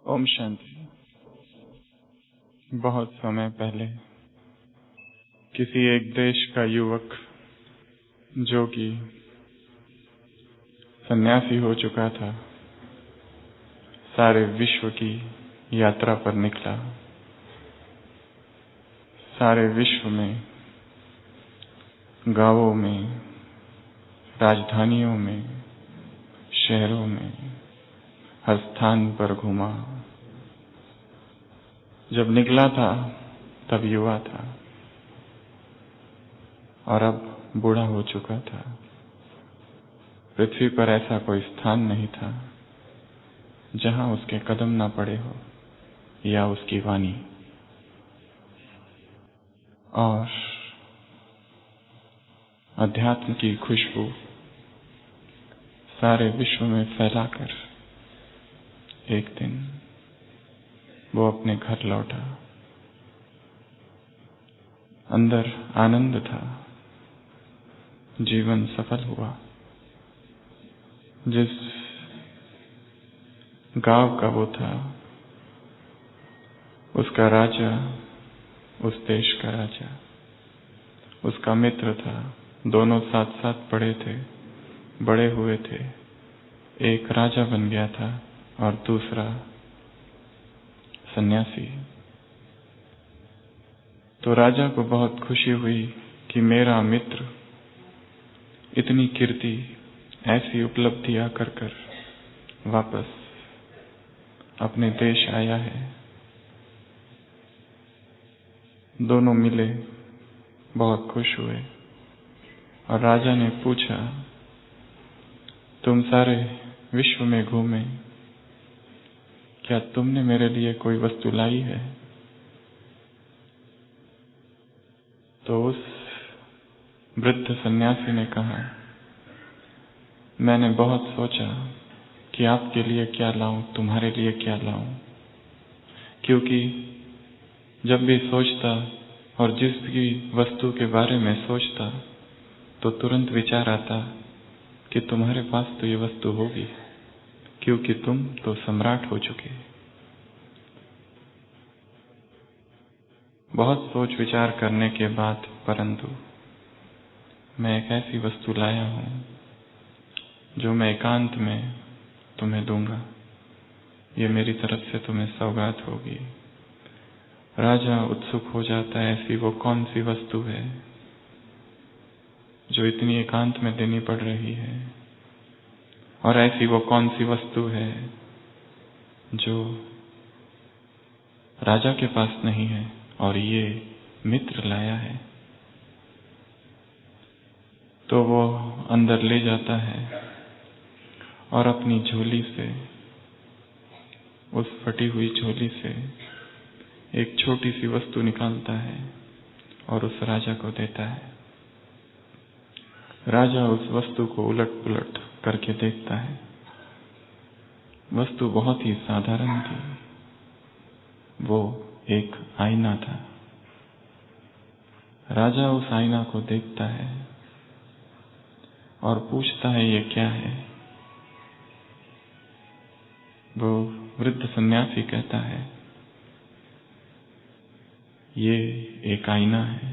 ओम शांति। बहुत समय पहले किसी एक देश का युवक जो कि सन्यासी हो चुका था, सारे विश्व की यात्रा पर निकला। सारे विश्व में, गांवों में, राजधानियों में, शहरों में, हर स्थान पर घूमा। जब निकला था तब युवा था और अब बूढ़ा हो चुका था। पृथ्वी पर ऐसा कोई स्थान नहीं था जहां उसके कदम ना पड़े हो या उसकी वाणी। और अध्यात्म की खुशबू सारे विश्व में फैलाकर एक दिन वो अपने घर लौटा। अंदर आनंद था, जीवन सफल हुआ। जिस गांव का वो था, उसका राजा, उस देश का राजा, उसका मित्र था। दोनों साथ साथ बड़े हुए थे। एक राजा बन गया था और दूसरा सन्यासी। तो राजा को बहुत खुशी हुई कि मेरा मित्र इतनी कीर्ति, ऐसी उपलब्धियां कर वापस अपने देश आया है। दोनों मिले, बहुत खुश हुए और राजा ने पूछा, तुम सारे विश्व में घूमे, क्या तुमने मेरे लिए कोई वस्तु लाई है? तो उस वृद्ध सन्यासी ने कहा, मैंने बहुत सोचा कि आपके लिए क्या लाऊं, तुम्हारे लिए क्या लाऊं, क्योंकि जब भी सोचता और जिस भी वस्तु के बारे में सोचता तो तुरंत विचार आता कि तुम्हारे पास तो ये वस्तु होगी, क्योंकि तुम तो सम्राट हो चुके। बहुत सोच विचार करने के बाद परंतु मैं एक ऐसी वस्तु लाया हूं जो मैं एकांत में तुम्हें दूंगा। ये मेरी तरफ से तुम्हें सौगात होगी। राजा उत्सुक हो जाता है, ऐसी वो कौन सी वस्तु है जो इतनी एकांत में देनी पड़ रही है, और ऐसी वो कौन सी वस्तु है जो राजा के पास नहीं है और ये मित्र लाया है। तो वो अंदर ले जाता है और अपनी झोली से, उस फटी हुई झोली से एक छोटी सी वस्तु निकालता है और उस राजा को देता है। राजा उस वस्तु को उलट पुलट करके देखता है। वस्तु बहुत ही साधारण थी। वो एक आईना था। राजा उस आईना को देखता है और पूछता है, ये क्या है? वो वृद्ध सन्यासी कहता है, ये एक आईना है।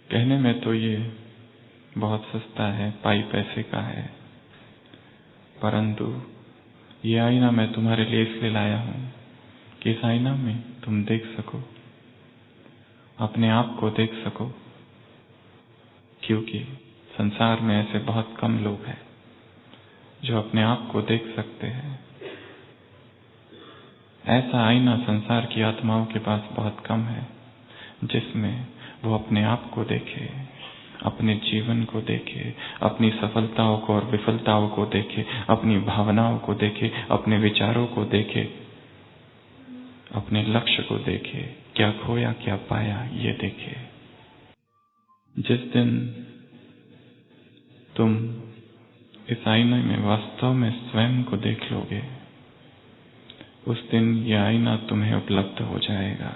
कहने में तो ये बहुत सस्ता है, पाई पैसे का है, परंतु ये आईना मैं तुम्हारे लिए इसलिए लाया हूं कि इस आईना में तुम देख सको, अपने आप को देख सको, क्योंकि संसार में ऐसे बहुत कम लोग हैं जो अपने आप को देख सकते हैं। ऐसा आईना संसार की आत्माओं के पास बहुत कम है जिसमें वो अपने आप को देखे, अपने जीवन को देखे, अपनी सफलताओं को और विफलताओं को देखे, अपनी भावनाओं को देखे, अपने विचारों को देखे, अपने लक्ष्य को देखे, क्या खोया क्या पाया ये देखे। जिस दिन तुम इस आईने में वास्तव में स्वयं को देख लोगे, उस दिन यह आईना तुम्हें उपलब्ध हो जाएगा।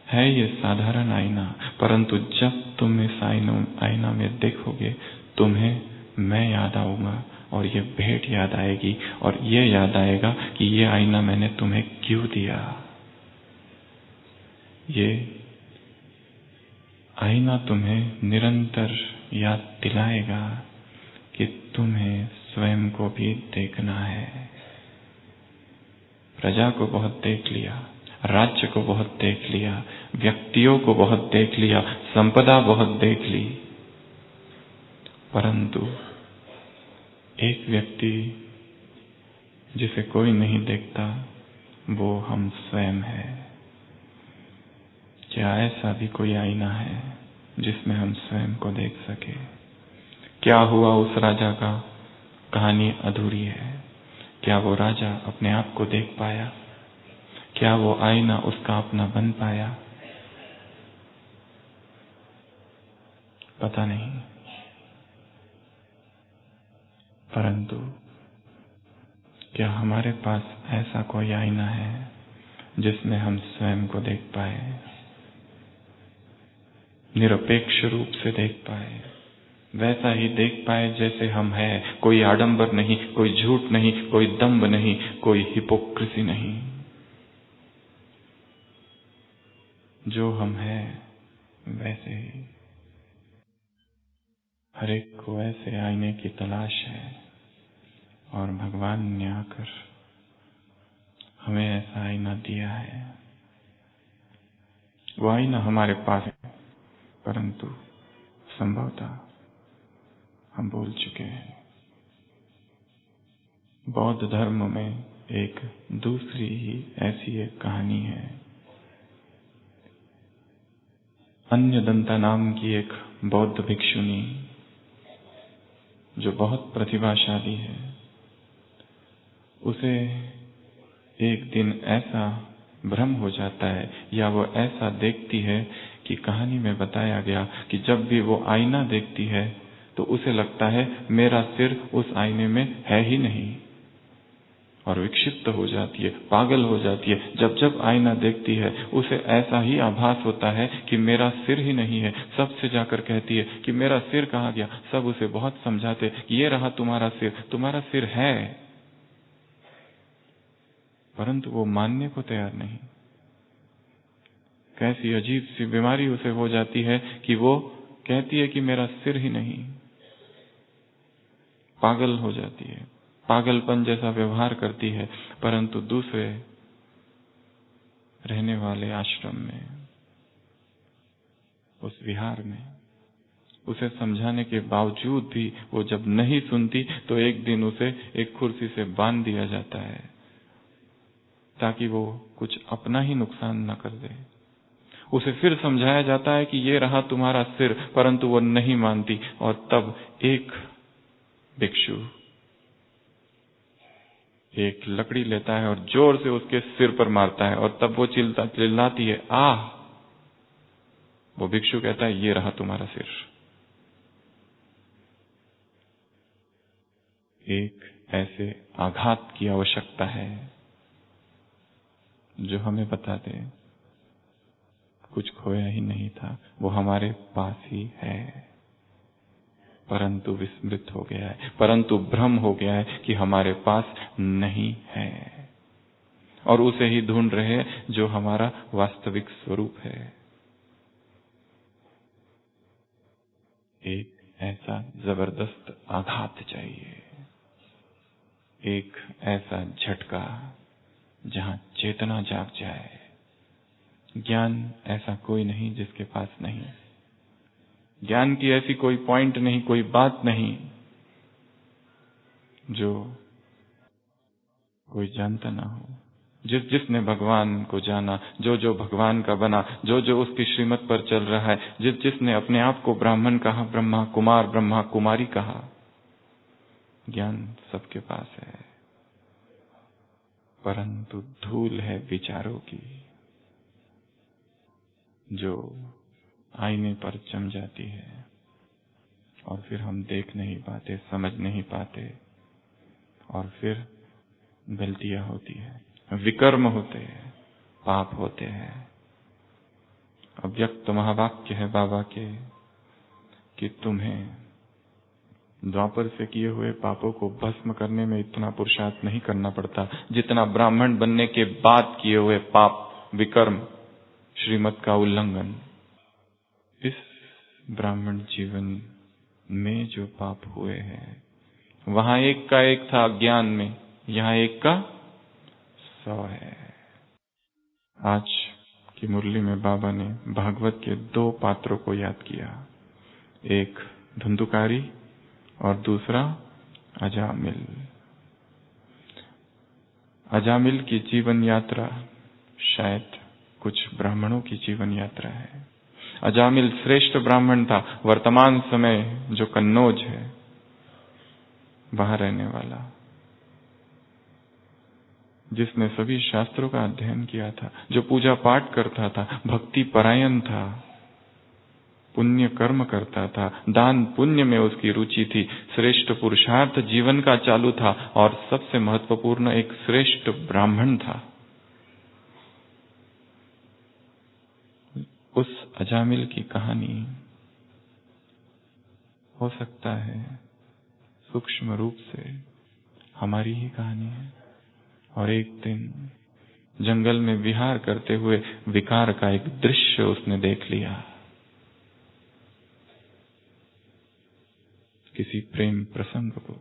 है ये साधारण आईना, परंतु जब तुम इस आईना में देखोगे, तुम्हें मैं याद आऊंगा और ये भेंट याद आएगी और ये याद आएगा कि ये आईना मैंने तुम्हें क्यों दिया। ये आईना तुम्हें निरंतर याद दिलाएगा कि तुम्हें स्वयं को भी देखना है। प्रजा को बहुत देख लिया, राज्य को बहुत देख लिया, व्यक्तियों को बहुत देख लिया, संपदा बहुत देख ली, परंतु एक व्यक्ति जिसे कोई नहीं देखता वो हम स्वयं है। क्या ऐसा भी कोई आईना है जिसमें हम स्वयं को देख सके? क्या हुआ उस राजा का? कहानी अधूरी है। क्या वो राजा अपने आप को देख पाया? क्या वो आईना उसका अपना बन पाया? पता नहीं, परंतु क्या हमारे पास ऐसा कोई आईना है जिसमें हम स्वयं को देख पाए, निरपेक्ष रूप से देख पाए, वैसा ही देख पाए जैसे हम हैं? कोई आडंबर नहीं, कोई झूठ नहीं, कोई दंभ नहीं, कोई हिपोक्रेसी नहीं। जो हम हैं वैसे ही। हर एक को ऐसे आईने की तलाश है और भगवान ने आकर हमें ऐसा आईना दिया है। वो आईना हमारे पास है, परंतु संभवतः हम भूल चुके हैं। बौद्ध धर्म में एक दूसरी ही ऐसी एक कहानी है। अन्यदंता नाम की एक बौद्ध भिक्षुनी जो बहुत प्रतिभाशाली है, उसे एक दिन ऐसा भ्रम हो जाता है या वो ऐसा देखती है कि कहानी में बताया गया कि जब भी वो आईना देखती है तो उसे लगता है मेरा सिर उस आईने में है ही नहीं, और विक्षिप्त हो जाती है, पागल हो जाती है। जब जब आईना देखती है उसे ऐसा ही आभास होता है कि मेरा सिर ही नहीं है। सबसे जाकर कहती है कि मेरा सिर कहाँ गया। सब उसे बहुत समझाते कि ये रहा तुम्हारा सिर, तुम्हारा सिर है, परंतु वो मानने को तैयार नहीं। कैसी अजीब सी बीमारी उसे हो जाती है कि वो कहती है कि मेरा सिर ही नहीं, पागल हो जाती है, पागलपन जैसा व्यवहार करती है। परंतु दूसरे रहने वाले आश्रम में, उस विहार में, उसे समझाने के बावजूद भी वो जब नहीं सुनती तो एक दिन उसे एक कुर्सी से बांध दिया जाता है ताकि वो कुछ अपना ही नुकसान न कर दे। उसे फिर समझाया जाता है कि ये रहा तुम्हारा सिर, परंतु वो नहीं मानती। और तब एक भिक्षु एक लकड़ी लेता है और जोर से उसके सिर पर मारता है और तब वो चिल्लाती है आह। वो भिक्षु कहता है ये रहा तुम्हारा सिर। एक ऐसे आघात की आवश्यकता है जो हमें बता दे कुछ खोया ही नहीं था, वो हमारे पास ही है, परंतु विस्मृत हो गया है, परंतु भ्रम हो गया है कि हमारे पास नहीं है, और उसे ही ढूंढ रहे हैं जो हमारा वास्तविक स्वरूप है। एक ऐसा जबरदस्त आघात चाहिए, एक ऐसा झटका जहां चेतना जाग जाए। ज्ञान ऐसा कोई नहीं जिसके पास नहीं, ज्ञान की ऐसी कोई पॉइंट नहीं, कोई बात नहीं जो कोई जानता ना हो। जिसने भगवान को जाना, जो भगवान का बना, जो उसकी श्रीमत पर चल रहा है, जिसने अपने आप को ब्राह्मण कहा, ब्रह्मा कुमार, ब्रह्मा कुमारी कहा, ज्ञान सबके पास है, परंतु धूल है विचारों की जो आईने पर जम जाती है और फिर हम देख नहीं पाते, समझ नहीं पाते, और फिर गलतियां होती है, विकर्म होते हैं, पाप होते हैं। अव्यक्त महावाक्य है बाबा के कि तुम्हें द्वापर से किए हुए पापों को भस्म करने में इतना पुरुषार्थ नहीं करना पड़ता जितना ब्राह्मण बनने के बाद किए हुए पाप, विकर्म, श्रीमत का उल्लंघन। इस ब्राह्मण जीवन में जो पाप हुए हैं, वहां एक का एक था अज्ञान में, यहां एक का 100 है। आज की मुरली में बाबा ने भागवत के 2 पात्रों को याद किया, एक धुंधुकारी और दूसरा अजामिल। अजामिल की जीवन यात्रा शायद कुछ ब्राह्मणों की जीवन यात्रा है। अजामिल श्रेष्ठ ब्राह्मण था, वर्तमान समय जो कन्नौज है वहां रहने वाला, जिसने सभी शास्त्रों का अध्ययन किया था, जो पूजा पाठ करता था, भक्ति परायण था, पुण्य कर्म करता था, दान पुण्य में उसकी रुचि थी, श्रेष्ठ पुरुषार्थ जीवन का चालू था और सबसे महत्वपूर्ण एक श्रेष्ठ ब्राह्मण था। उस अजामिल की कहानी हो सकता है सूक्ष्म रूप से हमारी ही कहानी है, और एक दिन जंगल में विहार करते हुए विकार का एक दृश्य उसने देख लिया। किसी प्रेम प्रसंग को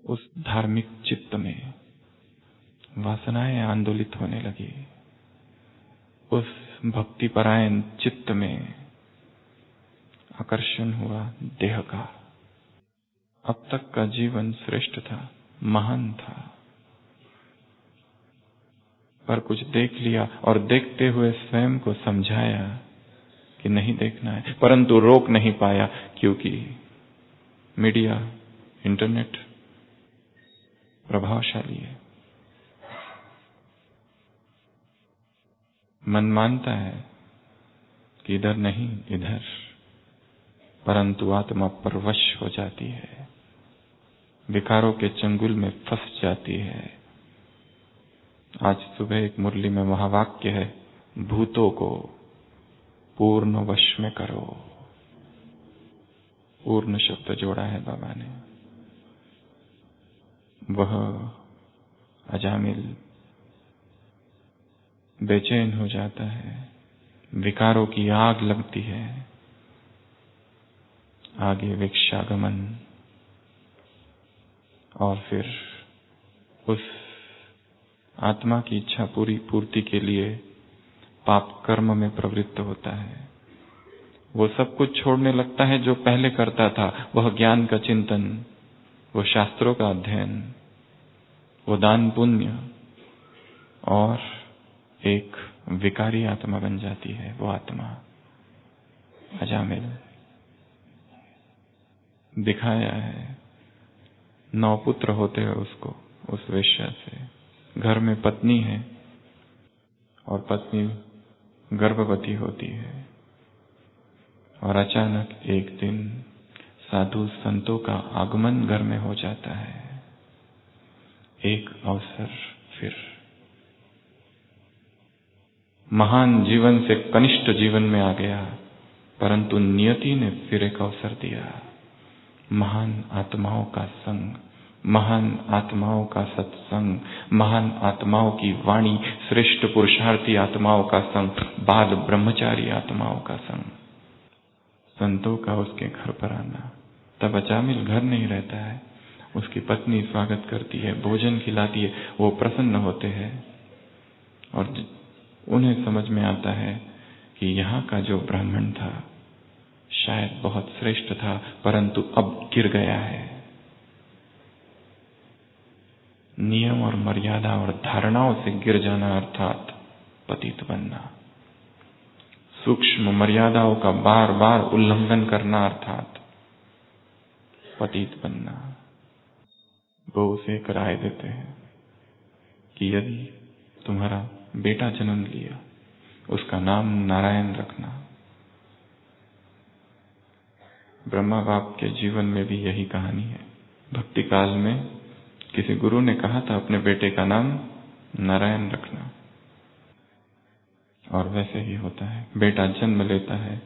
उस धार्मिक चित्त में वासनाएं आंदोलित होने लगी, उस भक्तिपरायण चित्त में आकर्षण हुआ देह का। अब तक का जीवन श्रेष्ठ था, महान था, पर कुछ देख लिया और देखते हुए स्वयं को समझाया कि नहीं देखना है, परंतु रोक नहीं पाया क्योंकि मीडिया, इंटरनेट प्रभावशाली है। मन मानता है कि इधर नहीं इधर, परंतु आत्मा परवश हो जाती है, विकारों के चंगुल में फंस जाती है। आज सुबह एक मुरली में महावाक्य है, भूतों को पूर्ण वश में करो। पूर्ण शब्द जोड़ा है बाबा ने। वह अजामिल बेचैन हो जाता है, विकारों की आग लगती है, आगे विक्षागमन, और फिर उस आत्मा की इच्छा पूर्ति के लिए पाप कर्म में प्रवृत्त होता है। वो सब कुछ छोड़ने लगता है जो पहले करता था, वह ज्ञान का चिंतन, वो शास्त्रों का अध्ययन, वो दान पुण्य, और एक विकारी आत्मा बन जाती है। वो आत्मा अजामिल दिखाया है। 9 पुत्र होते हैं उसको, उस वेश्या से। घर में पत्नी है और पत्नी गर्भवती होती है, और अचानक एक दिन साधु संतों का आगमन घर में हो जाता है। एक अवसर फिर महान जीवन से कनिष्ठ जीवन में आ गया, परंतु नियति ने फिर एक अवसर दिया। महान आत्माओं का संग, महान आत्माओं का सत्संग, महान आत्माओं की वाणी, श्रेष्ठ पुरुषार्थी आत्माओं का संग, बाल ब्रह्मचारी आत्माओं का संग, संतों का उसके घर पर आना। तब अजामिल घर नहीं रहता है, उसकी पत्नी स्वागत करती है, भोजन खिलाती है, वो प्रसन्न होते हैं और उन्हें समझ में आता है कि यहाँ का जो ब्राह्मण था शायद बहुत श्रेष्ठ था, परंतु अब गिर गया है। नियम और मर्यादा और धारणाओं से गिर जाना अर्थात पतित बनना, सूक्ष्म मर्यादाओं का बार बार उल्लंघन करना अर्थात पतित बनना। वो उसे एक राय देते हैं कि यदि तुम्हारा बेटा जन्म लिया, उसका नाम नारायण रखना। ब्रह्मा बाप के जीवन में भी यही कहानी है। भक्ति काल में किसी गुरु ने कहा था अपने बेटे का नाम नारायण रखना, और वैसे ही होता है। बेटा जन्म लेता है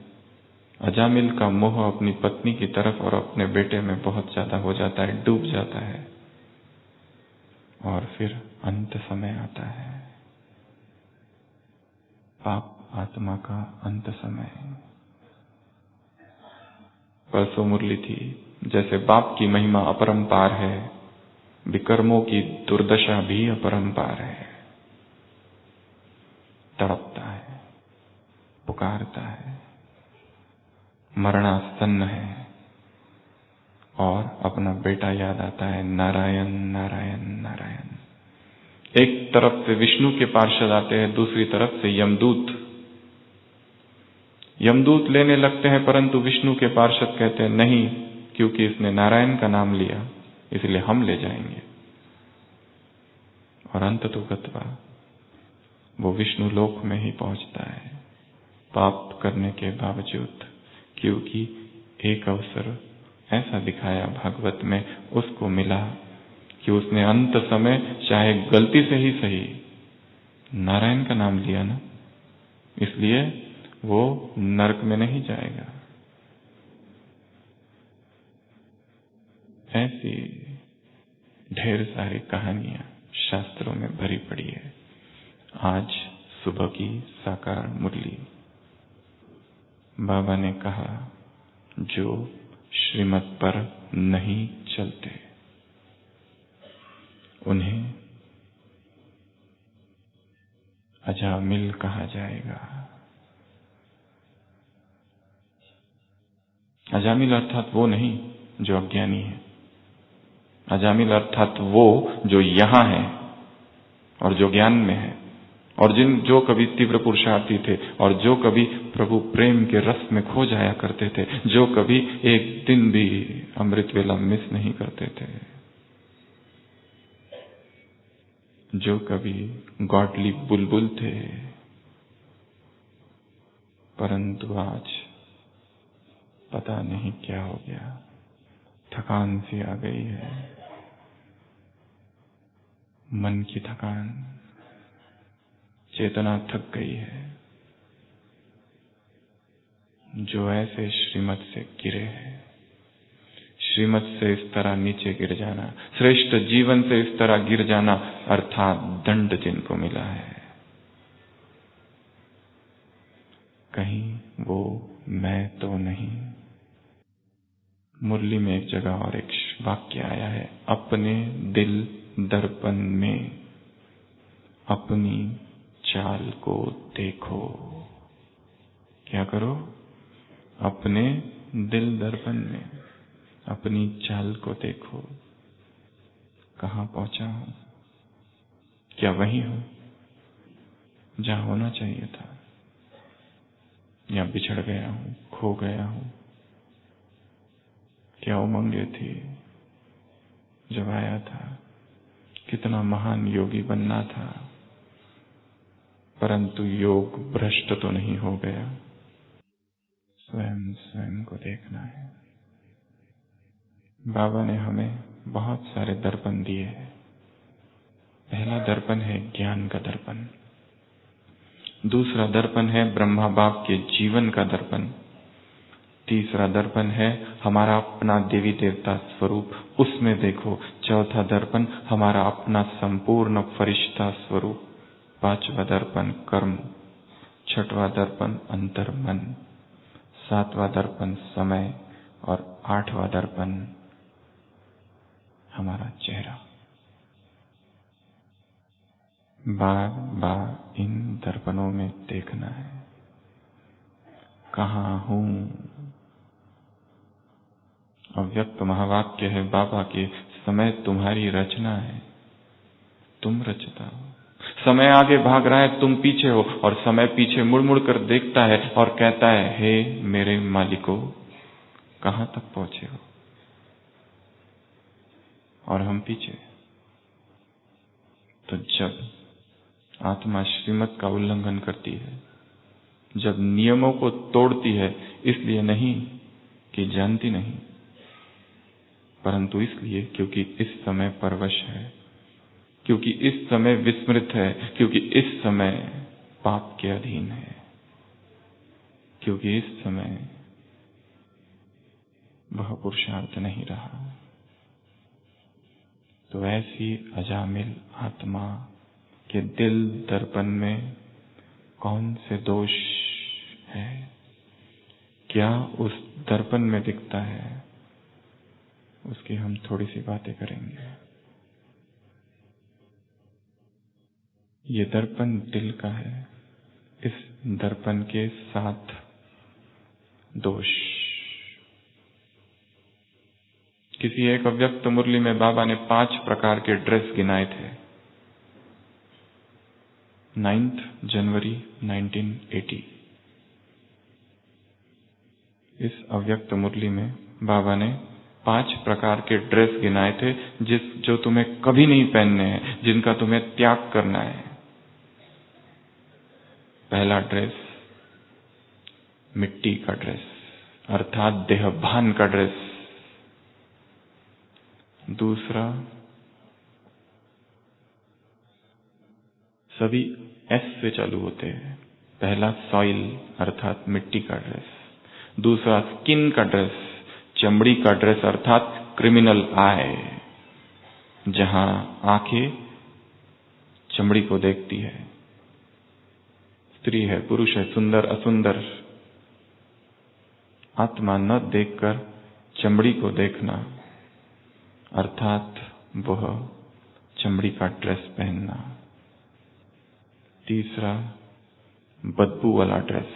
अजामिल का मोह अपनी पत्नी की तरफ और अपने बेटे में बहुत ज्यादा हो जाता है, डूब जाता है, और फिर अंत समय आता है, पाप आत्मा का अंत समय। परसों मुरली थी, जैसे बाप की महिमा अपरंपार है, विकर्मों की दुर्दशा भी अपरंपार है। तड़पता है, पुकारता है, मरणासन्न है, और अपना बेटा याद आता है, नारायण नारायण नारायण। एक तरफ से विष्णु के पार्षद आते हैं, दूसरी तरफ से यमदूत। यमदूत लेने लगते हैं, परंतु विष्णु के पार्षद कहते हैं नहीं, क्योंकि इसने नारायण का नाम लिया इसलिए हम ले जाएंगे। और अंततोगत्वा वो विष्णु लोक में ही पहुंचता है, पाप करने के बावजूद, क्योंकि एक अवसर ऐसा दिखाया भागवत में उसको मिला कि उसने अंत समय चाहे गलती से ही सही नारायण का नाम लिया ना, इसलिए वो नरक में नहीं जाएगा। ऐसी ढेर सारी कहानियां शास्त्रों में भरी पड़ी है। आज सुबह की साकार मुरली, बाबा ने कहा जो श्रीमत पर नहीं चलते उन्हें अजामिल कहा जाएगा। अजामिल अर्थात वो नहीं जो अज्ञानी है, अजामिल अर्थात वो जो यहां है और जो ज्ञान में है, और जो कभी तीव्र पुरुषार्थी थे, और जो कभी प्रभु प्रेम के रस में खो जाया करते थे, जो कभी एक दिन भी अमृत वेला मिस नहीं करते थे, जो कभी गॉडली बुलबुल थे, परंतु आज पता नहीं क्या हो गया, थकान सी आ गई है, मन की थकान, चेतना थक गई है। जो ऐसे श्रीमत से गिरे हैं, श्रीमत से इस तरह नीचे गिर जाना, श्रेष्ठ जीवन से इस तरह गिर जाना, अर्थात दंड जिनको मिला है, कहीं वो मैं तो नहीं। मुरली में एक जगह और एक वाक्य आया है, अपने दिल दर्पण में अपनी चाल को देखो। क्या करो? अपने दिल दर्पण में अपनी चाल को देखो। कहां पहुंचा हूं? क्या वही हूं जहां होना चाहिए था, या बिछड़ गया हूं, खो गया हूं? क्या उमंगे थी जब आया था, कितना महान योगी बनना था, परंतु योग भ्रष्ट तो नहीं हो गया। स्वयं को देखना है। बाबा ने हमें बहुत सारे दर्पण दिए हैं। पहला दर्पण है ज्ञान का दर्पण, दूसरा दर्पण है ब्रह्मा बाप के जीवन का दर्पण, तीसरा दर्पण है हमारा अपना देवी देवता स्वरूप, उसमें देखो, चौथा दर्पण हमारा अपना संपूर्ण फरिश्ता स्वरूप, पांचवा दर्पण कर्म, छठवां दर्पण अंतर मन, सातवां दर्पण समय, और आठवां दर्पण हमारा चेहरा। बार बार इन दर्पणों में देखना है, कहां हूं। अव्यक्त महावाक्य है बाबा के, समय तुम्हारी रचना है, तुम रचता हो। समय आगे भाग रहा है, तुम पीछे हो, और समय पीछे मुड़ मुड़ कर देखता है और कहता है, हे मेरे मालिको, कहां तक पहुंचे हो? और हम पीछे। तो जब आत्मा श्रीमत का उल्लंघन करती है, जब नियमों को तोड़ती है, इसलिए नहीं कि जानती नहीं, परंतु इसलिए क्योंकि इस समय परवश है, क्योंकि इस समय विस्मृत है, क्योंकि इस समय पाप के अधीन है, क्योंकि इस समय वह पुरुषार्थ नहीं रहा। तो ऐसी अजामिल आत्मा के दिल दर्पण में कौन से दोष है, क्या उस दर्पण में दिखता है, उसकी हम थोड़ी सी बातें करेंगे। ये दर्पण दिल का है। इस दर्पण के 7 दोष। किसी एक अव्यक्त मुरली में बाबा ने 5 प्रकार के ड्रेस गिनाए थे। 9 जनवरी 1980 इस अव्यक्त मुरली में बाबा ने 5 प्रकार के ड्रेस गिनाए थे जो तुम्हें कभी नहीं पहनने हैं, जिनका तुम्हें त्याग करना है। पहला ड्रेस मिट्टी का ड्रेस, अर्थात देहभान का ड्रेस। दूसरा, सभी एस से चालू होते हैं। पहला सॉइल अर्थात मिट्टी का ड्रेस। दूसरा स्किन का ड्रेस, चमड़ी का ड्रेस अर्थात क्रिमिनल आई, जहां आंखें चमड़ी को देखती है। स्त्री है, पुरुष है, सुंदर असुंदर, आत्मा न देखकर चमड़ी को देखना अर्थात वह चमड़ी का ड्रेस पहनना। तीसरा, बदबू वाला ड्रेस,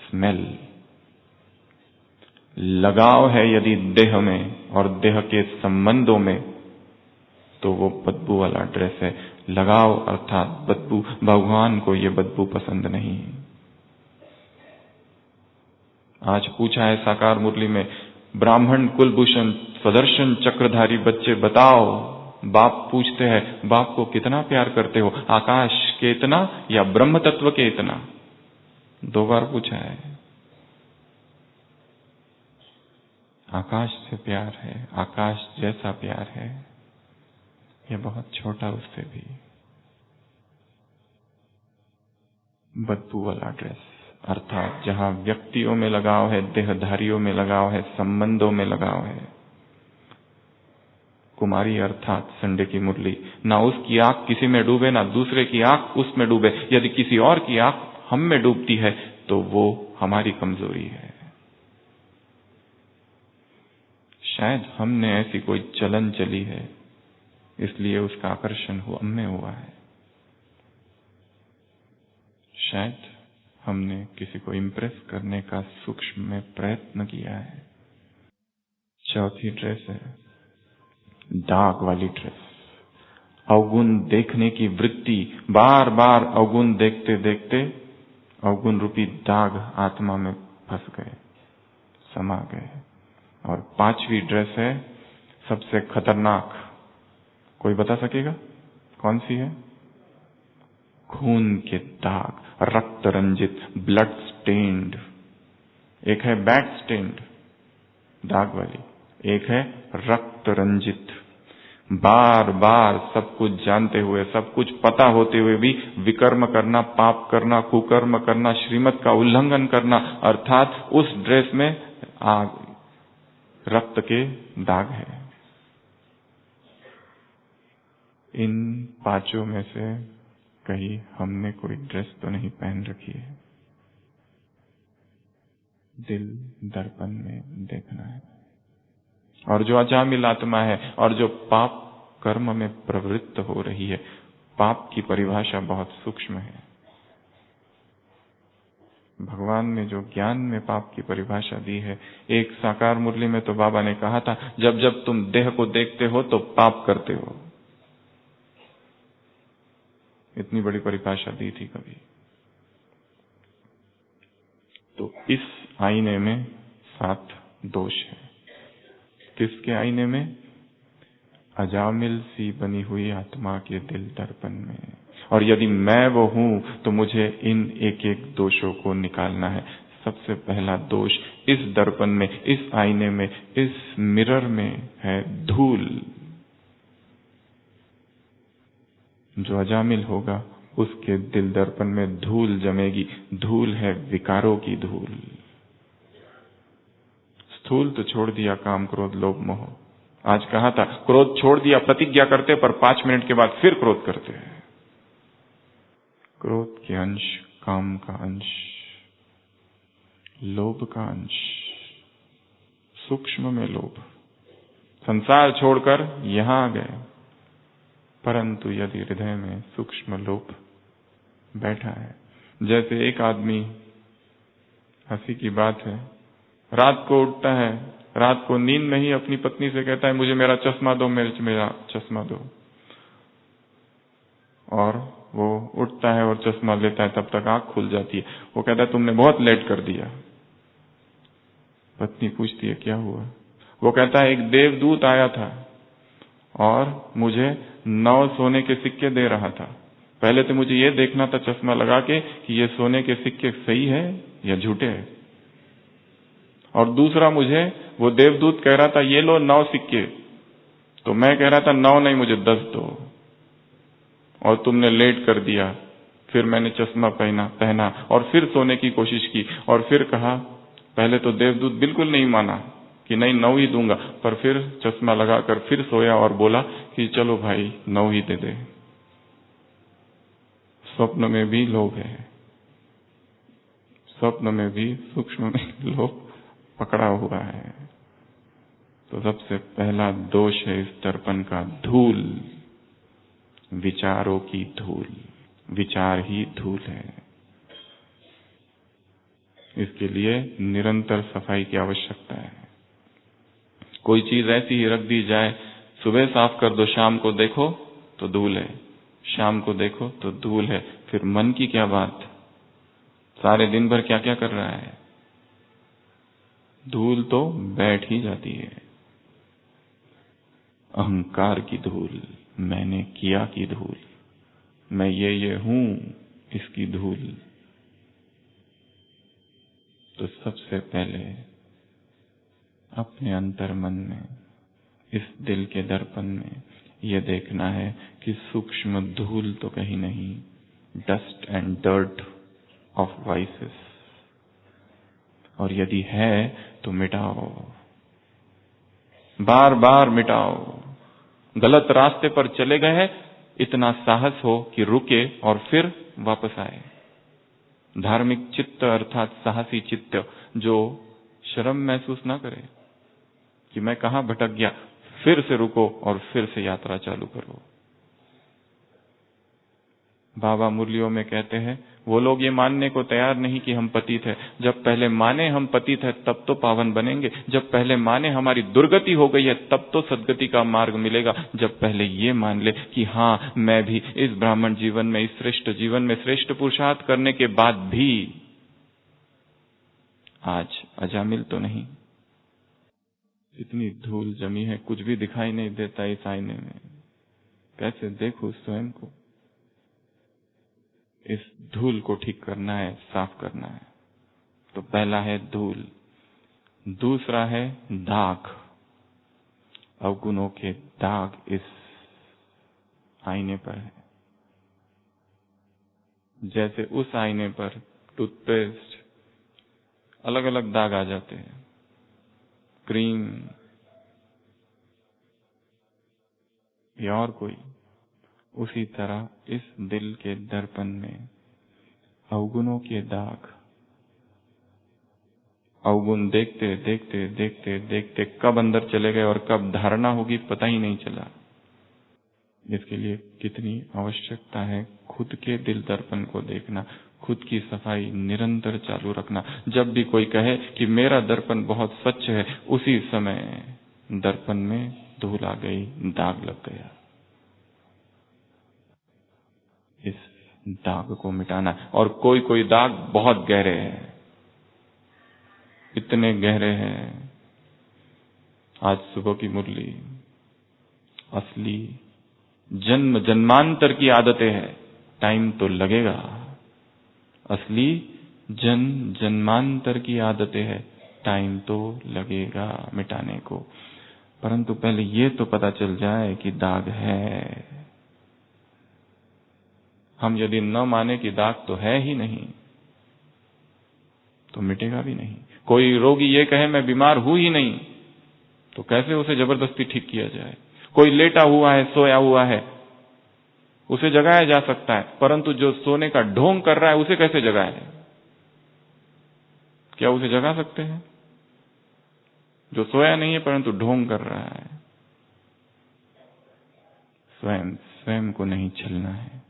स्मेल। लगाव है यदि देह में और देह के संबंधों में, तो वो बदबू वाला ड्रेस है। लगाव अर्थात बदबू। भगवान को ये बदबू पसंद नहीं। आज पूछा है साकार मुरली में, ब्राह्मण कुलभूषण स्वदर्शन चक्रधारी बच्चे बताओ। बाप पूछते हैं, बाप को कितना प्यार करते हो, आकाश के इतना या ब्रह्म तत्व के इतना? 2 बार पूछा है। आकाश से प्यार है, आकाश जैसा प्यार है, यह बहुत छोटा उससे भी। बदबू वाला ड्रेस अर्थात जहां व्यक्तियों में लगाव है, देहधारियों में लगाव है, संबंधों में लगाव है। कुमारी अर्थात संडे की मुरली, ना उसकी आंख किसी में डूबे, ना दूसरे की आंख उसमें डूबे। यदि किसी और की आंख हम में डूबती है तो वो हमारी कमजोरी है। शायद हमने ऐसी कोई चलन चली है, इसलिए उसका आकर्षण हम में हुआ है। शायद हमने किसी को इम्प्रेस करने का सूक्ष्म में प्रयत्न किया है। चौथी ड्रेस है दाग वाली ड्रेस, अवगुण देखने की वृत्ति। बार बार अवगुण देखते देखते अवगुण रूपी दाग आत्मा में फंस गए, समा गए। और 5वीं ड्रेस है सबसे खतरनाक। कोई बता सकेगा कौन सी है? खून के दाग, रक्त रंजित, ब्लड स्टेन्ड। एक है बैड स्टेन्ड दाग वाली, एक है रक्त रंजित। बार बार सब कुछ जानते हुए, सब कुछ पता होते हुए भी विकर्म करना, पाप करना, कुकर्म करना, श्रीमत का उल्लंघन करना, अर्थात उस ड्रेस में आग, रक्त के दाग है। इन 5 में से कहीं हमने कोई ड्रेस तो नहीं पहन रखी है। दिल दर्पण में देखना है। और जो अजामिल आत्मा है और जो पाप कर्म में प्रवृत्त हो रही है, पाप की परिभाषा बहुत सूक्ष्म है। भगवान ने जो ज्ञान में पाप की परिभाषा दी है, एक साकार मुरली में तो बाबा ने कहा था, जब जब तुम देह को देखते हो तो पाप करते हो। इतनी बड़ी परिभाषा दी थी कभी। तो इस आईने में 7 दोष है। किसके आईने में? अजामिल सी बनी हुई आत्मा के दिल दर्पण में। और यदि मैं वो हूं तो मुझे इन एक एक दोषों को निकालना है। सबसे पहला दोष इस दर्पण में, इस आईने में, इस मिरर में है धूल। जो अजामिल होगा उसके दिल दर्पण में धूल जमेगी। धूल है विकारों की धूल। स्थूल तो छोड़ दिया, काम क्रोध लोभ मोह। आज कहा था क्रोध छोड़ दिया, प्रतिज्ञा करते पर 5 मिनट के बाद फिर क्रोध करते हैं। क्रोध के अंश, काम का अंश, लोभ का अंश, सूक्ष्म में लोभ। संसार छोड़कर यहां आ गए, परंतु यदि हृदय में सूक्ष्म लोभ बैठा है, जैसे एक आदमी, हंसी की बात है, रात को उठता है, रात को नींद में ही अपनी पत्नी से कहता है मुझे मेरा चश्मा दो, मेरा चश्मा दो। और वो उठता है और चश्मा लेता है, तब तक आंख खुल जाती है। वो कहता है तुमने बहुत लेट कर दिया। पत्नी पूछती है क्या हुआ? वो कहता है एक देवदूत आया था और मुझे 9 सोने के सिक्के दे रहा था। पहले तो मुझे ये देखना था चश्मा लगा के कि ये सोने के सिक्के सही है या झूठे हैं, और दूसरा मुझे वो देवदूत कह रहा था ये लो 9 सिक्के, तो मैं कह रहा था 9 नहीं, मुझे 10 दो, और तुमने लेट कर दिया। फिर मैंने चश्मा पहना और फिर सोने की कोशिश की, और फिर कहा, पहले तो देवदूत बिल्कुल नहीं माना कि नहीं 9 ही दूंगा, पर फिर चश्मा लगाकर फिर सोया और बोला कि चलो भाई 9 ही दे दे। स्वप्न में भी लोभ है, स्वप्न में भी सूक्ष्म में लोभ पकड़ा हुआ है। तो सबसे पहला दोष है इस दर्पण का, धूल, विचारों की धूल। विचार ही धूल है। इसके लिए निरंतर सफाई की आवश्यकता है। कोई चीज ऐसी ही रख दी जाए, सुबह साफ कर दो, शाम को देखो तो धूल है, शाम को देखो तो धूल है, फिर मन की क्या बात? सारे दिन भर क्या क्या कर रहा है? धूल तो बैठ ही जाती है। अहंकार की धूल, मैंने किया की धूल, मैं ये हूं, इसकी धूल। तो सबसे पहले अपने अंतर मन में, इस दिल के दर्पण में यह देखना है कि सूक्ष्म धूल तो कहीं नहीं, dust and dirt of vices, और यदि है तो मिटाओ, बार बार मिटाओ। गलत रास्ते पर चले गए हैं, इतना साहस हो कि रुके और फिर वापस आए। धार्मिक चित्त अर्थात साहसी चित्त, जो शर्म महसूस ना करे कि मैं कहां भटक गया, फिर से रुको और फिर से यात्रा चालू करो। बाबा मुरलियों में कहते हैं, वो लोग ये मानने को तैयार नहीं कि हम पतित हैं। जब पहले माने हम पतित हैं तब तो पावन बनेंगे। जब पहले माने हमारी दुर्गति हो गई है तब तो सद्गति का मार्ग मिलेगा। जब पहले ये मान ले कि हाँ, मैं भी इस ब्राह्मण जीवन में, इस श्रेष्ठ जीवन में श्रेष्ठ पुरुषार्थ करने के बाद भी आज अजामिल तो नहीं। इतनी धूल जमी है, कुछ भी दिखाई नहीं देता इस आईने में। कैसे देखूं स्वयं को? इस धूल को ठीक करना है, साफ करना है। तो पहला है धूल, दूसरा है दाग। अवगुणों के दाग इस आईने पर है। जैसे उस आईने पर टूथपेस्ट अलग अलग दाग आ जाते हैं, क्रीम या और कोई, उसी तरह इस दिल के दर्पण में अवगुणों के दाग। अवगुण देखते देखते देखते देखते कब अंदर चले गए और कब धारणा होगी पता ही नहीं चला। इसके लिए कितनी आवश्यकता है खुद के दिल दर्पण को देखना, खुद की सफाई निरंतर चालू रखना। जब भी कोई कहे कि मेरा दर्पण बहुत स्वच्छ है, उसी समय दर्पण में धूल आ गई, दाग लग गया। इस दाग को मिटाना। और कोई कोई दाग बहुत गहरे हैं, इतने गहरे हैं। आज सुबह की मुरली, असली जन्म जन्मांतर की आदतें हैं, टाइम तो लगेगा। असली जन्म जन्मांतर की आदतें हैं, टाइम तो लगेगा मिटाने को। परंतु पहले ये तो पता चल जाए कि दाग है। हम यदि न माने कि दाग तो है ही नहीं, तो मिटेगा भी नहीं। कोई रोगी ये कहे मैं बीमार हूं ही नहीं, तो कैसे उसे जबरदस्ती ठीक किया जाए? कोई लेटा हुआ है, सोया हुआ है, उसे जगाया जा सकता है, परंतु जो सोने का ढोंग कर रहा है उसे कैसे जगाए? क्या उसे जगा सकते हैं? जो सोया नहीं है परंतु ढोंग कर रहा है, स्वयं स्वयं को नहीं छलना है।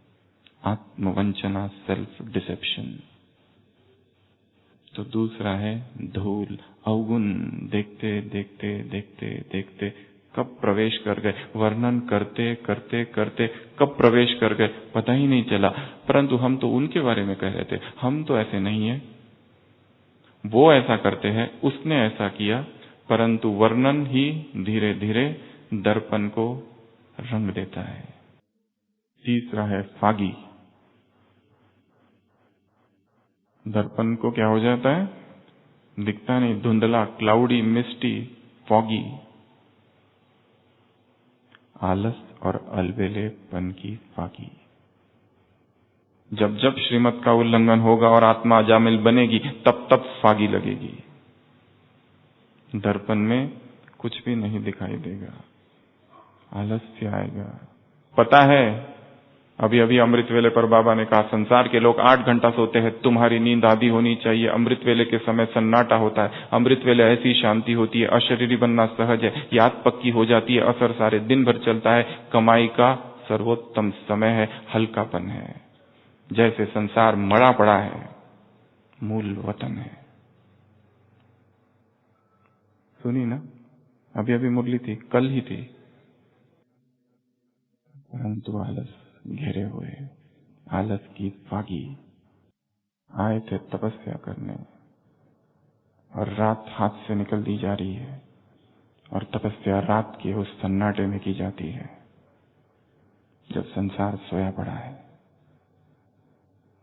आत्मवंचना, सेल्फ डिसेप्शन। तो दूसरा है धूल, अवगुण। देखते देखते देखते देखते कब प्रवेश कर गए, वर्णन करते करते करते कब प्रवेश कर गए पता ही नहीं चला। परंतु हम तो उनके बारे में कह रहे थे, हम तो ऐसे नहीं है। वो ऐसा करते हैं, उसने ऐसा किया, परंतु वर्णन ही धीरे धीरे दर्पण को रंग देता है। तीसरा है फागी। दर्पण को क्या हो जाता है? दिखता नहीं, धुंधला, क्लाउडी, मिस्टी, फॉगी। आलस और अलबेलेपन की फागी। जब जब श्रीमत का उल्लंघन होगा और आत्मा जामिल बनेगी, तब तब फागी लगेगी। दर्पण में कुछ भी नहीं दिखाई देगा, आलस्य आएगा। पता है, अभी अभी अमृत वेले पर बाबा ने कहा संसार के लोग 8 घंटा सोते हैं, तुम्हारी नींद आधी होनी चाहिए। अमृत वेले के समय सन्नाटा होता है, अमृत वेले ऐसी शांति होती है, अशरीरी बनना सहज है, याद पक्की हो जाती है, असर सारे दिन भर चलता है, कमाई का सर्वोत्तम समय है, हल्कापन है। जैसे संसार मरा पड़ा है, मूल वतन है। सुनी ना, अभी अभी मुरली थी, कल ही थी। परंतु आलस घेरे हुए, आलस की फागी। आए थे तपस्या करने और रात हाथ से निकल दी जा रही है, और तपस्या रात के उस सन्नाटे में की जाती है जब संसार सोया पड़ा है।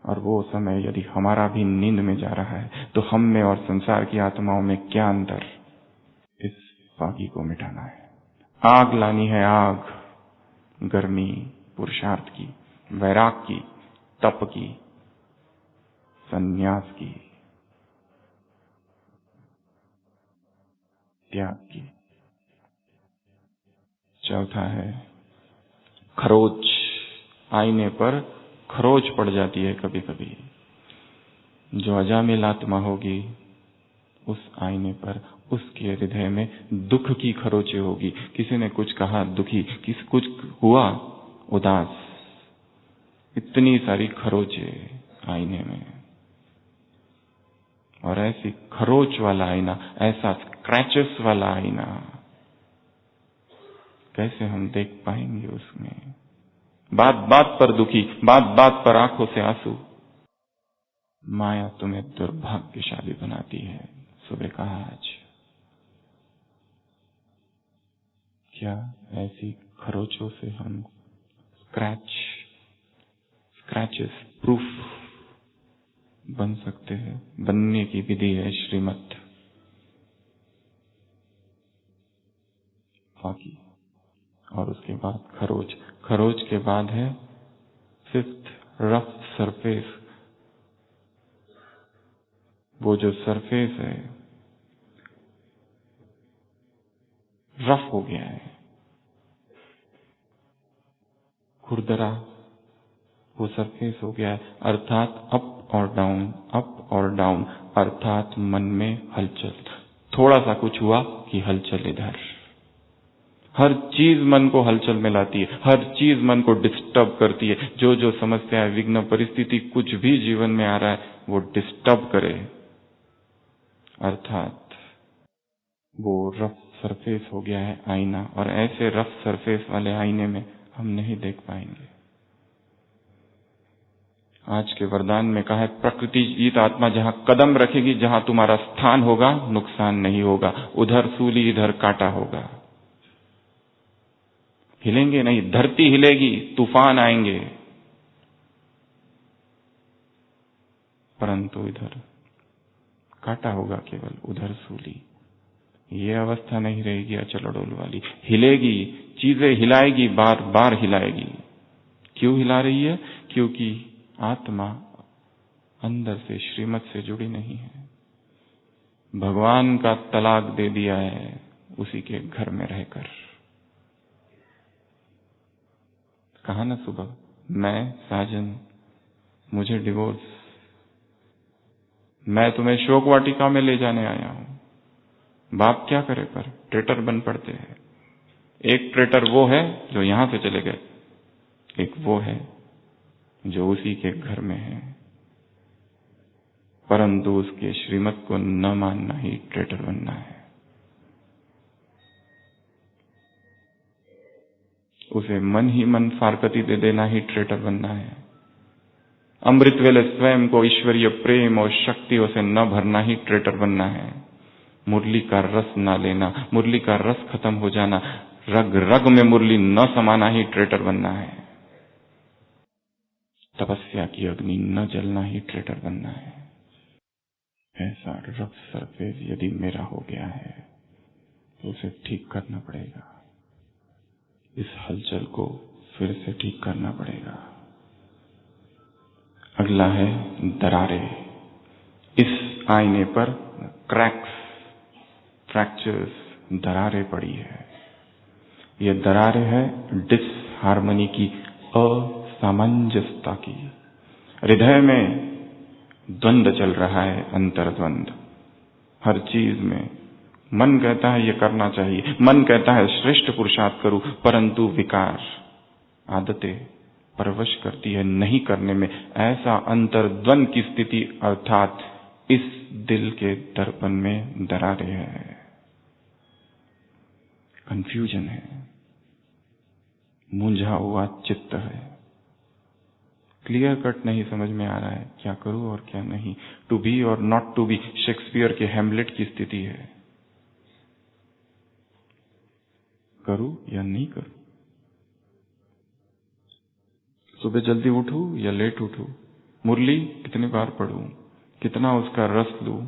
और वो समय यदि हमारा भी नींद में जा रहा है, तो हम में और संसार की आत्माओं में क्या अंतर? इस फागी को मिटाना है। आग लानी है, आग। गर्मी पुरुषार्थ की, वैराग की, तप की, संन्यास की, त्याग की। चौथा है खरोच। आईने पर खरोच पड़ जाती है कभी कभी। जो अजामिल आत्मा होगी, उस आईने पर उसके हृदय में दुख की खरोचे होगी। किसी ने कुछ कहा दुखी, किसी कुछ हुआ उदास, इतनी सारी खरोचे आईने में। और ऐसी खरोच वाला आईना, ऐसा स्क्रैचेस वाला आईना, कैसे हम देख पाएंगे उसमें? बात बात पर दुखी, बात बात पर आंखों से आंसू। माया तुम्हें दुर्भाग्यशाली बनाती है। सुबह कहा आज, क्या ऐसी खरोचों से हम स्क्रैचेस प्रूफ बन सकते हैं? बनने की विधि है श्रीमत। बाकी और उसके बाद खरोच। खरोच के बाद है 5th रफ सरफेस। वो जो सरफेस है रफ हो गया है, खुरदरा वो सरफेस हो गया है, अर्थात अप और डाउन, अप और डाउन, अर्थात मन में हलचल। थोड़ा सा कुछ हुआ कि हलचल इधर। हर चीज मन को हलचल में लाती है, हर चीज मन को डिस्टर्ब करती है। जो जो समस्या, विघ्न, परिस्थिति कुछ भी जीवन में आ रहा है, वो डिस्टर्ब करे, अर्थात वो रफ सरफेस हो गया है आईना। और ऐसे रफ सरफेस वाले आईने में हम नहीं देख पाएंगे। आज के वरदान में कहा है प्रकृति जीत आत्मा जहां कदम रखेगी, जहां तुम्हारा स्थान होगा, नुकसान नहीं होगा। उधर सूली, इधर कांटा होगा। हिलेंगे नहीं, धरती हिलेगी, तूफान आएंगे, परंतु इधर कांटा होगा केवल, उधर सूली। ये अवस्था नहीं रहेगी अचल अडोल वाली। हिलेगी, चीजें हिलाएगी, बार बार हिलाएगी। क्यों हिला रही है? क्योंकि आत्मा अंदर से श्रीमत से जुड़ी नहीं है। भगवान का तलाक दे दिया है उसी के घर में रहकर। कहा ना सुबह, मैं साजन, मुझे डिवोर्स, मैं तुम्हें शोक वाटिका में ले जाने आया हूं। बाप क्या करे, पर ट्रेटर बन पड़ते हैं। एक ट्रेटर वो है जो यहां से चले गए, एक वो है जो उसी के घर में है, परंतु उसके श्रीमत को न मानना ही ट्रेटर बनना है। उसे मन ही मन फारकती दे देना ही ट्रेटर बनना है। अमृत वेले स्वयं को ईश्वरीय प्रेम और शक्तियों से न भरना ही ट्रेटर बनना है। मुरली का रस न लेना, मुरली का रस खत्म हो जाना, रग रग में मुरली न समाना ही ट्रेटर बनना है। तपस्या की अग्नि न जलना ही ट्रेटर बनना है। ऐसा रफ सरफेस यदि मेरा हो गया है तो उसे ठीक करना पड़ेगा। इस हलचल को फिर से ठीक करना पड़ेगा। अगला है दरारें। इस आईने पर क्रैक्स, फ्रैक्चर्स, दरारें पड़ी है। ये दरारें है डिसहार्मनी की, असामंजस्यता की। हृदय में द्वंद्व चल रहा है, अंतर्द्वंद हर चीज में। मन कहता है ये करना चाहिए, मन कहता है श्रेष्ठ पुरुषार्थ करूं, परंतु विकार, आदतें परवश करती है नहीं करने में। ऐसा अंतर्द्वंद की स्थिति, अर्थात इस दिल के दर्पण में दरारें है, कंफ्यूजन है, मुंझा हुआ चित्त है, क्लियर कट नहीं समझ में आ रहा है क्या करूं और क्या नहीं। टू बी और नॉट टू बी, शेक्सपियर के हैमलेट की स्थिति है। करूं या नहीं करूं, सुबह जल्दी उठूं या लेट उठूं, मुरली कितनी बार पढ़ूं, कितना उसका रस लूं,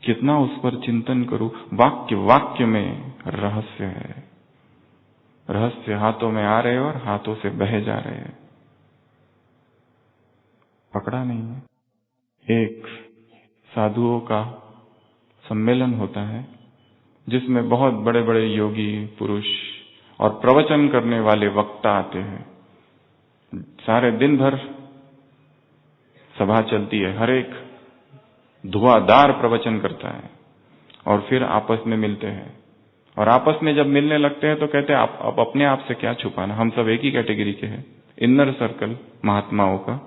कितना उस पर चिंतन करूं। वाक्य वाक्य में रहस्य है। रहस्य हाथों में आ रहे और हाथों से बहे जा रहे हैं, पकड़ा नहीं है। एक साधुओं का सम्मेलन होता है जिसमें बहुत बड़े बड़े योगी पुरुष और प्रवचन करने वाले वक्ता आते हैं। सारे दिन भर सभा चलती है, हर एक धुआंधार प्रवचन करता है और फिर आपस में मिलते हैं। और आपस में जब मिलने लगते हैं तो कहते हैं आप अपने आप से क्या छुपाना, हम सब एक ही कैटेगरी के हैं। इनर सर्कल महात्माओं का।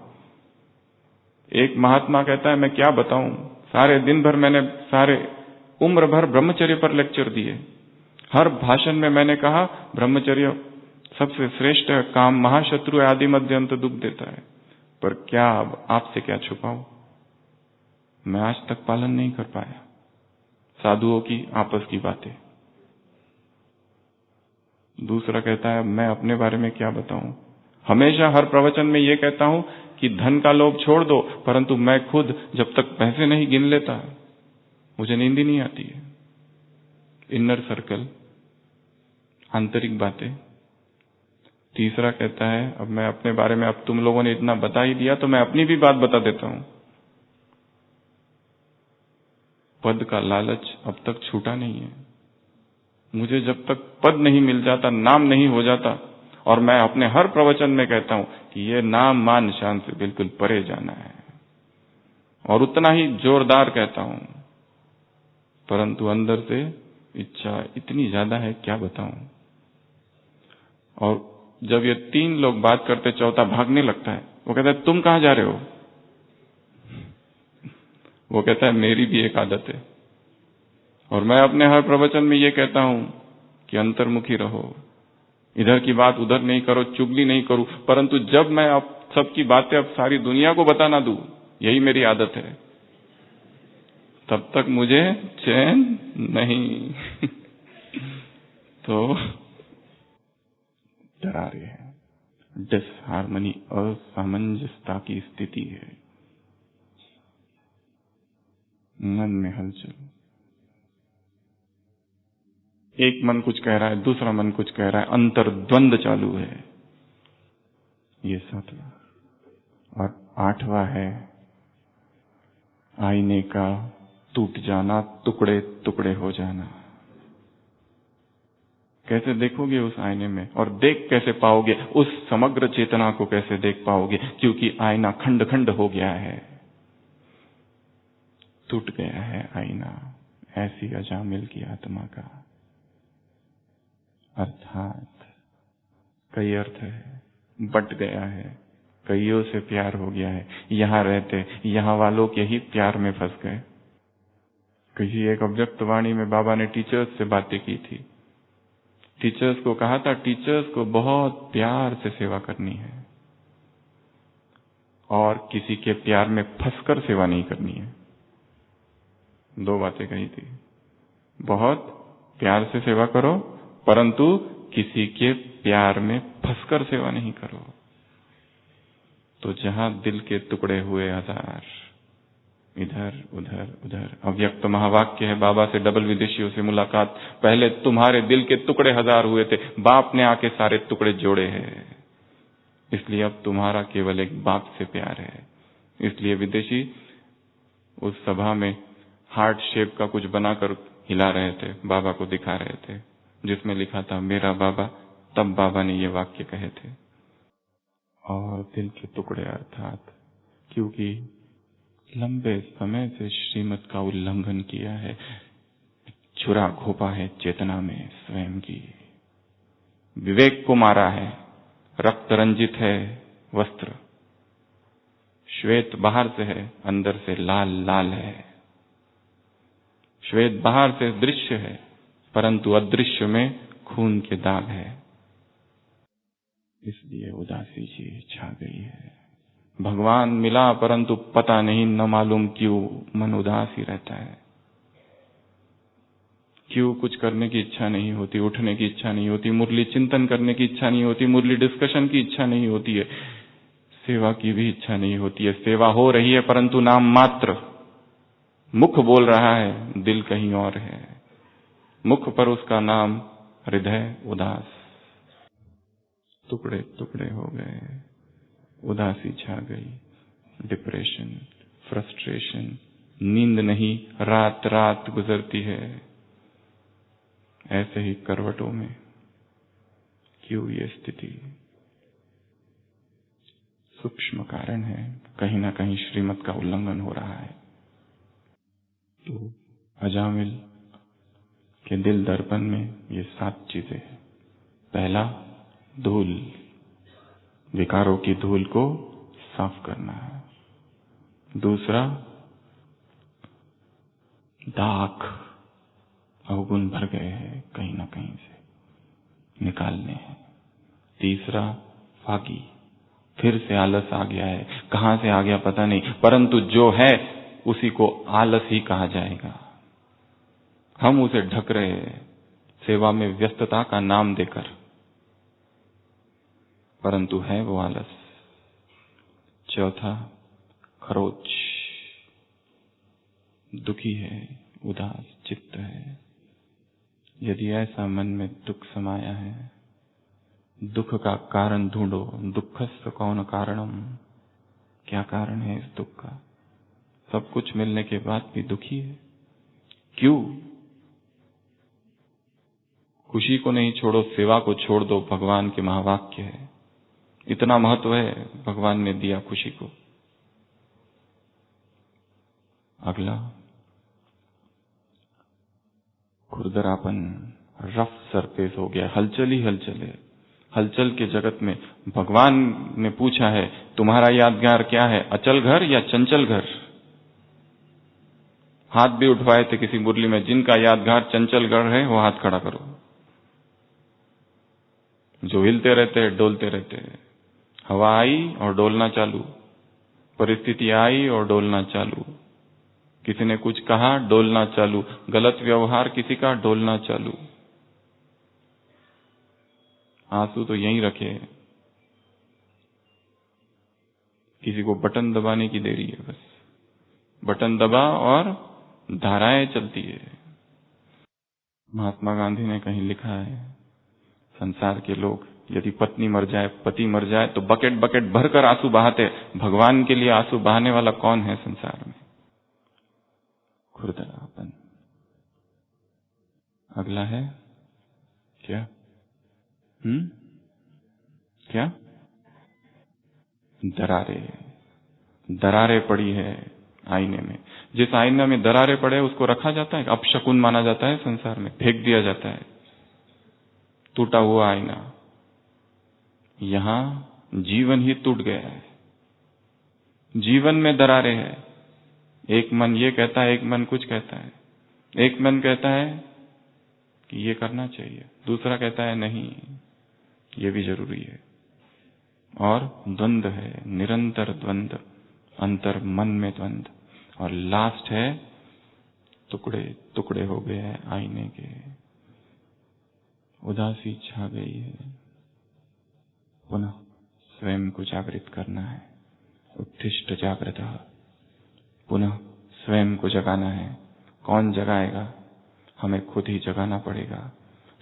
एक महात्मा कहता है मैं क्या बताऊं, सारे दिन भर मैंने सारे उम्र भर ब्रह्मचर्य पर लेक्चर दिए। हर भाषण में मैंने कहा ब्रह्मचर्य सबसे श्रेष्ठ है, काम महाशत्रु आदि मध्य अंत दुख देता है, पर क्या अब आपसे क्या छुपाऊं, मैं आज तक पालन नहीं कर पाया। साधुओं की आपस की बातें। दूसरा कहता है मैं अपने बारे में क्या बताऊं, हमेशा हर प्रवचन में ये कहता हूं कि धन का लोभ छोड़ दो, परंतु मैं खुद जब तक पैसे नहीं गिन लेता मुझे नींद ही नहीं आती है। इनर सर्कल, आंतरिक बातें। तीसरा कहता है अब मैं अपने बारे में, अब तुम लोगों ने इतना बता ही दिया तो मैं अपनी भी बात बता देता हूं। पद का लालच अब तक छूटा नहीं है। मुझे जब तक पद नहीं मिल जाता, नाम नहीं हो जाता, और मैं अपने हर प्रवचन में कहता हूं कि ये नाम मान शान से बिल्कुल परे जाना है, और उतना ही जोरदार कहता हूं, परंतु अंदर से इच्छा इतनी ज्यादा है क्या बताऊं। और जब ये तीन लोग बात करते, चौथा भागने लगता है। वो कहता है तुम कहां जा रहे हो, वो कहता है मेरी भी एक आदत है। और मैं अपने हर प्रवचन में ये कहता हूं कि अंतर्मुखी रहो, इधर की बात उधर नहीं करो, चुगली नहीं करूं, परंतु जब मैं अब सबकी बातें अब सारी दुनिया को बताना दूं, यही मेरी आदत है, तब तक मुझे चैन नहीं। तो दरारें हैं, डिसहार्मनी, असामंजस्यता की स्थिति है। मन में हलचल, एक मन कुछ कह रहा है, दूसरा मन कुछ कह रहा है, अंतर्द्वंद चालू है। ये 7वां। और 8वां है आईने का टूट जाना, टुकड़े टुकड़े हो जाना। कैसे देखोगे उस आईने में, और देख कैसे पाओगे उस समग्र चेतना को कैसे देख पाओगे, क्योंकि आईना खंड खंड हो गया है, टूट गया है आईना। ऐसी अजामिल की आत्मा का अर्थात कई अर्थ है, बट गया है, कईयों से प्यार हो गया है। यहां रहते यहां वालों के ही प्यार में फंस गए। किसी एक अव्यक्त वाणी में बाबा ने टीचर्स से बातें की थी। टीचर्स को कहा था, टीचर्स को बहुत प्यार से सेवा करनी है और किसी के प्यार में फंसकर सेवा नहीं करनी है। दो बातें कही थी। बहुत प्यार से सेवा करो, परंतु किसी के प्यार में फंसकर सेवा नहीं करो। तो जहां दिल के टुकड़े हुए हजार, इधर उधर उधर। अव्यक्त महावाक्य है, बाबा से डबल विदेशियों से मुलाकात। पहले तुम्हारे दिल के टुकड़े हजार हुए थे, बाप ने आके सारे टुकड़े जोड़े हैं, इसलिए अब तुम्हारा केवल एक बाप से प्यार है। इसलिए विदेशी उस सभा में हार्ट शेप का कुछ बनाकर हिला रहे थे, बाबा को दिखा रहे थे, जिसमें लिखा था मेरा बाबा। तब बाबा ने ये वाक्य कहे थे। और दिल के टुकड़े अर्थात क्योंकि लंबे समय से श्रीमत का उल्लंघन किया है, छुरा घोपा है चेतना में स्वयं की, विवेक को मारा है, रक्त रंजित है वस्त्र, श्वेत बाहर से है, अंदर से लाल लाल है। श्वेत बाहर से दृश्य है, परंतु अदृश्य में खून के दाग है। इसलिए उदासी जी छा गई है। भगवान मिला परंतु पता नहीं, न मालूम क्यों मन उदास ही रहता है। क्यों कुछ करने की इच्छा नहीं होती, उठने की इच्छा नहीं होती, मुरली चिंतन करने की इच्छा नहीं होती, मुरली डिस्कशन की इच्छा नहीं होती है, सेवा की भी इच्छा नहीं होती है। सेवा हो रही है परंतु नाम मात्र, मुख बोल रहा है, दिल कहीं और है। मुख पर उसका नाम, हृदय उदास। टुकड़े टुकड़े हो गए, उदासी छा गई, डिप्रेशन, फ्रस्ट्रेशन, नींद नहीं, रात रात गुजरती है। ऐसे ही करवटों में क्यों ये स्थिति? सूक्ष्म कारण है, कहीं ना कहीं श्रीमत का उल्लंघन हो रहा है। तो अजामिल के दिल दर्पण में ये 7 चीजें हैं। पहला, धूल, विकारों की धूल को साफ करना है। दूसरा, दाग, अवगुण भर गए हैं कहीं ना कहीं से, निकालने हैं। तीसरा, फागी, फिर से आलस आ गया है, कहां से आ गया पता नहीं, परंतु जो है उसी को आलस ही कहा जाएगा। हम उसे ढक रहे हैं सेवा में व्यस्तता का नाम देकर, परंतु है वो आलस। चौथा, खरोच, दुखी है, उदास चित्त है। यदि ऐसा मन में दुख समाया है, दुख का कारण ढूंढो। दुखस्य कौन कारणम, क्या कारण है इस दुख का? सब कुछ मिलने के बाद भी दुखी है, क्यों? खुशी को नहीं छोड़ो, सेवा को छोड़ दो, भगवान के महावाक्य है। इतना महत्व है भगवान ने दिया खुशी को। अगला, खुरदरापन, रफ सरफेस हो गया, हलचल ही हलचल है। हलचल के जगत में भगवान ने पूछा है, तुम्हारा यादगार क्या है, अचल घर या चंचल घर? हाथ भी उठवाए थे किसी मुरली में, जिनका यादगार चंचल घर है वो हाथ खड़ा करो। जो हिलते रहते हैं, डोलते रहते हैं। हवा आई और डोलना चालू, परिस्थिति आई और डोलना चालू, किसी ने कुछ कहा, डोलना चालू, गलत व्यवहार किसी का, डोलना चालू। आंसू तो यहीं रखे, किसी को बटन दबाने की देरी है, बस बटन दबा और धाराएं चलती है। महात्मा गांधी ने कहीं लिखा है, संसार के लोग यदि पत्नी मर जाए, पति मर जाए तो बकेट बकेट भरकर आंसू बहाते। भगवान के लिए आंसू बहाने वाला कौन है संसार में? खुरदरापन। अगला है क्या? क्या? दरारें पड़ी है आईने में। जिस आईने में दरारें पड़े उसको रखा जाता है, अपशकुन माना जाता है संसार में, फेंक दिया जाता है टूटा हुआ आईना। यहां जीवन ही टूट गया है, जीवन में दरारें हैं। एक मन ये कहता है, एक मन कुछ कहता है। एक मन कहता है कि ये करना चाहिए, दूसरा कहता है नहीं ये भी जरूरी है। और द्वंद्व है, निरंतर द्वंद्व, अंतर मन में द्वंद्व। और लास्ट है टुकड़े टुकड़े हो गए हैं आईने के, उदासी छा गई है। पुनः स्वयं को जागृत करना है, उत्तिष्ठ जागृत। पुनः स्वयं को जगाना है। कौन जगाएगा? हमें खुद ही जगाना पड़ेगा।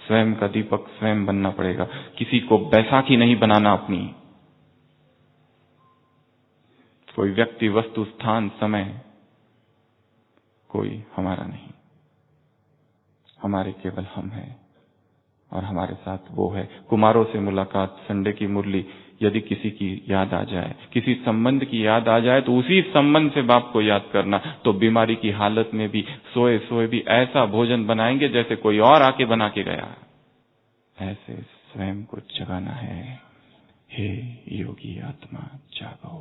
स्वयं का दीपक स्वयं बनना पड़ेगा। किसी को बैसाखी नहीं बनाना अपनी। कोई व्यक्ति, वस्तु, स्थान, समय कोई हमारा नहीं, हमारे केवल हम हैं और हमारे साथ वो है। कुमारों से मुलाकात, संडे की मुरली, यदि किसी की याद आ जाए, किसी संबंध की याद आ जाए तो उसी संबंध से बाप को याद करना। तो बीमारी की हालत में भी, सोए सोए भी ऐसा भोजन बनाएंगे जैसे कोई और आके बना के गया। ऐसे स्वयं को जगाना है। हे योगी आत्मा जागो।